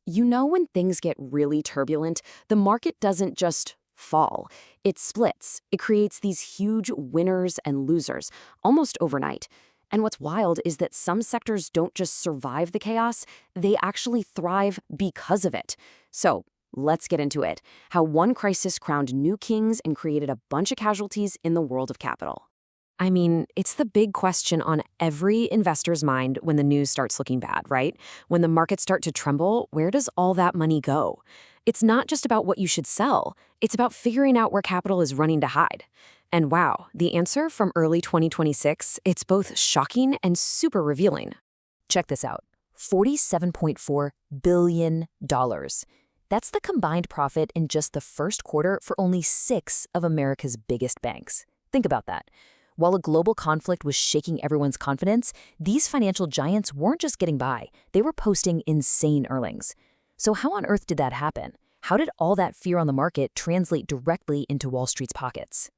You know, when things get really turbulent, the market doesn't just fall. It splits. It creates these huge winners and losers, almost overnight. And what's wild is that some sectors don't just survive the chaos, they actually thrive because of it. So, let's get into it. How one crisis crowned new kings and created a bunch of casualties in the world of capital. I mean, it's the big question on every investor's mind when the news starts looking bad, right? When the markets start to tremble, where does all that money go? It's not just about what you should sell. It's about figuring out where capital is running to hide. And wow, the answer from early 2026, it's both shocking and super revealing. Check this out. $47.4 billion. That's the combined profit in just the first quarter for only 6 of America's biggest banks. Think about that. While a global conflict was shaking everyone's confidence, these financial giants weren't just getting by, they were posting insane earnings. So how on earth did that happen? How did all that fear on the market translate directly into Wall Street's pockets?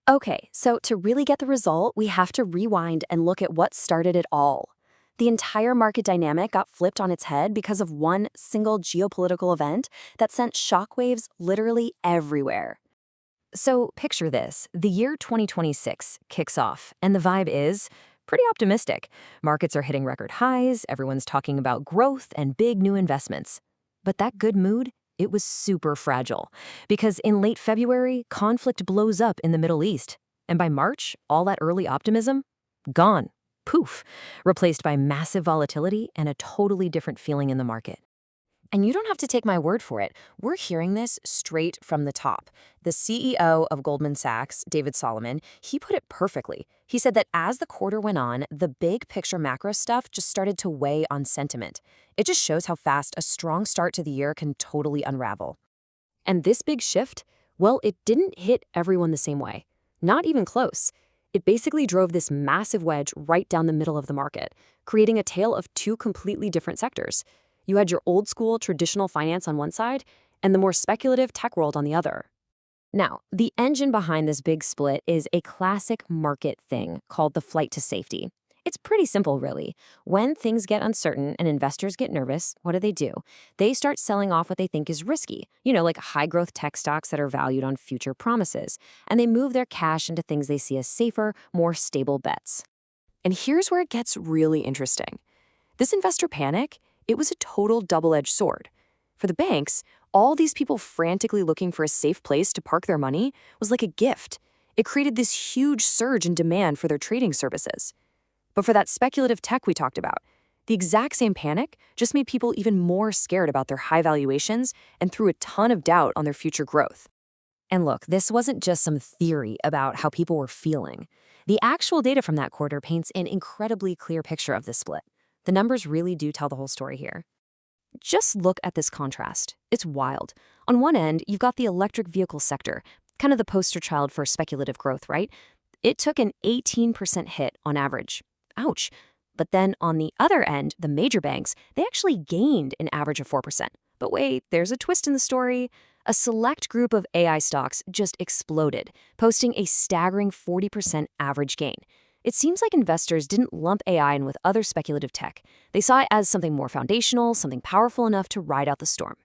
Okay, so to really get the result, we have to rewind and look at what started it all. The entire market dynamic got flipped on its head because of one single geopolitical event that sent shockwaves literally everywhere. So picture this. The year 2026 kicks off, and the vibe is pretty optimistic. Markets are hitting record highs, everyone's talking about growth and big new investments. But that good mood, it was super fragile. Because in late February, conflict blows up in the Middle East. And by March, all that early optimism, gone. Poof. Replaced by massive volatility and a totally different feeling in the market. And you don't have to take my word for it. We're hearing this straight from the top. The CEO of Goldman Sachs, David Solomon, he put it perfectly. He said that as the quarter went on, the big picture macro stuff just started to weigh on sentiment. It just shows how fast a strong start to the year can totally unravel. And this big shift, well, it didn't hit everyone the same way. Not even close. It basically drove this massive wedge right down the middle of the market, creating a tale of two completely different sectors. You had your old school traditional finance on one side and the more speculative tech world on the other. Now, the engine behind this big split is a classic market thing called the flight to safety. It's pretty simple, really. When things get uncertain and investors get nervous, what do? They start selling off what they think is risky, like high-growth tech stocks that are valued on future promises, and they move their cash into things they see as safer, more stable bets. And here's where it gets really interesting. This investor panic, it was a total double-edged sword. For the banks, all these people frantically looking for a safe place to park their money was like a gift. It created this huge surge in demand for their trading services. But for that speculative tech we talked about, the exact same panic just made people even more scared about their high valuations and threw a ton of doubt on their future growth. And look, this wasn't just some theory about how people were feeling. The actual data from that quarter paints an incredibly clear picture of this split. The numbers really do tell the whole story here. Just look at this contrast. It's wild. On one end, you've got the electric vehicle sector, kind of the poster child for speculative growth, right? It took an 18% hit on average. Ouch. But then on the other end, the major banks, they actually gained an average of 4%. But wait, there's a twist in the story. A select group of AI stocks just exploded, posting a staggering 40% average gain. It seems like investors didn't lump AI in with other speculative tech. They saw it as something more foundational, something powerful enough to ride out the storm.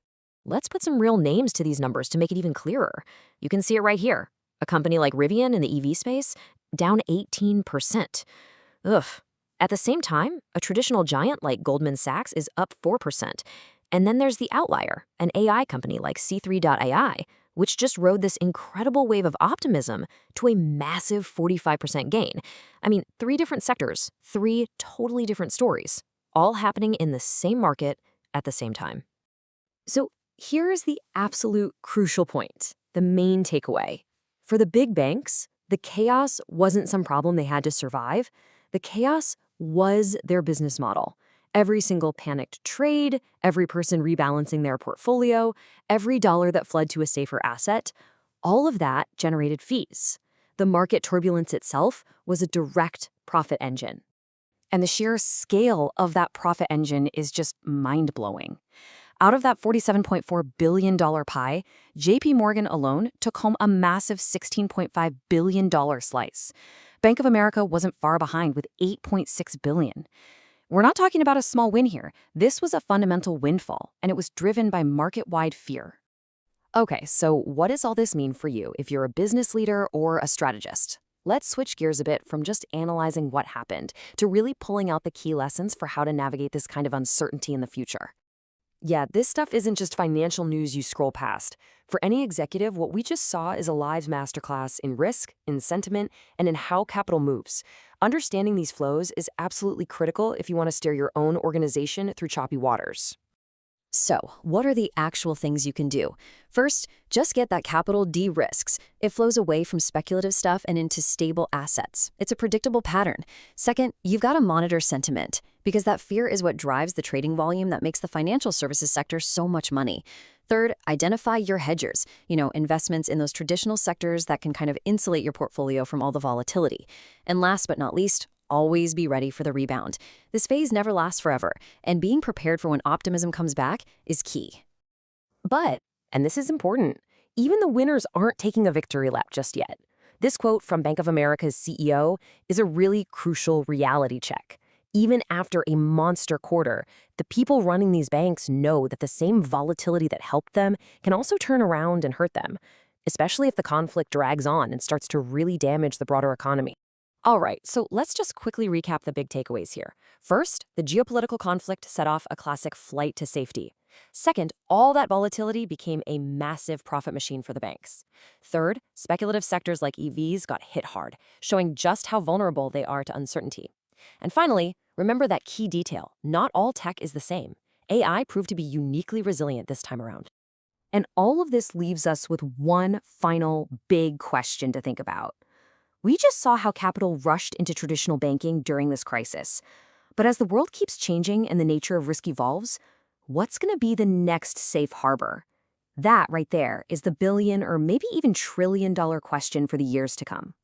Let's put some real names to these numbers to make it even clearer. You can see it right here. A company like Rivian in the EV space, down 18%. Ugh. At the same time, a traditional giant like Goldman Sachs is up 4%. And then there's the outlier, an AI company like C3.ai, which just rode this incredible wave of optimism to a massive 45% gain. I mean, 3 different sectors, 3 totally different stories, all happening in the same market at the same time. So here's the absolute crucial point, the main takeaway. For the big banks, the chaos wasn't some problem they had to survive. The chaos was their business model. Every single panicked trade, every person rebalancing their portfolio, every dollar that fled to a safer asset, all of that generated fees. The market turbulence itself was a direct profit engine. And the sheer scale of that profit engine is just mind-blowing. Out of that $47.4 billion pie, JPMorgan alone took home a massive $16.5 billion slice. Bank of America wasn't far behind with $8.6 billion. We're not talking about a small win here. This was a fundamental windfall, and it was driven by market-wide fear. Okay, so what does all this mean for you if you're a business leader or a strategist? Let's switch gears a bit from just analyzing what happened to really pulling out the key lessons for how to navigate this kind of uncertainty in the future. Yeah, this stuff isn't just financial news you scroll past. For any executive, what we just saw is a live masterclass in risk, in sentiment, and in how capital moves. Understanding these flows is absolutely critical if you want to steer your own organization through choppy waters. So, what are the actual things you can do? First, just get that capital de-risks. It flows away from speculative stuff and into stable assets. It's a predictable pattern. Second, you've got to monitor sentiment, because that fear is what drives the trading volume that makes the financial services sector so much money. Third, identify your hedgers, investments in those traditional sectors that can kind of insulate your portfolio from all the volatility. And last but not least, always be ready for the rebound. This phase never lasts forever, and being prepared for when optimism comes back is key. But, and this is important, even the winners aren't taking a victory lap just yet. This quote from Bank of America's CEO is a really crucial reality check. Even after a monster quarter, the people running these banks know that the same volatility that helped them can also turn around and hurt them, especially if the conflict drags on and starts to really damage the broader economy. All right, so let's just quickly recap the big takeaways here. First, the geopolitical conflict set off a classic flight to safety. Second, all that volatility became a massive profit machine for the banks. Third, speculative sectors like EVs got hit hard, showing just how vulnerable they are to uncertainty. And finally, remember that key detail: not all tech is the same. AI proved to be uniquely resilient this time around. And all of this leaves us with one final big question to think about. We just saw how capital rushed into traditional banking during this crisis. But as the world keeps changing and the nature of risk evolves, what's going to be the next safe harbor? That right there is the billion or maybe even trillion-dollar question for the years to come.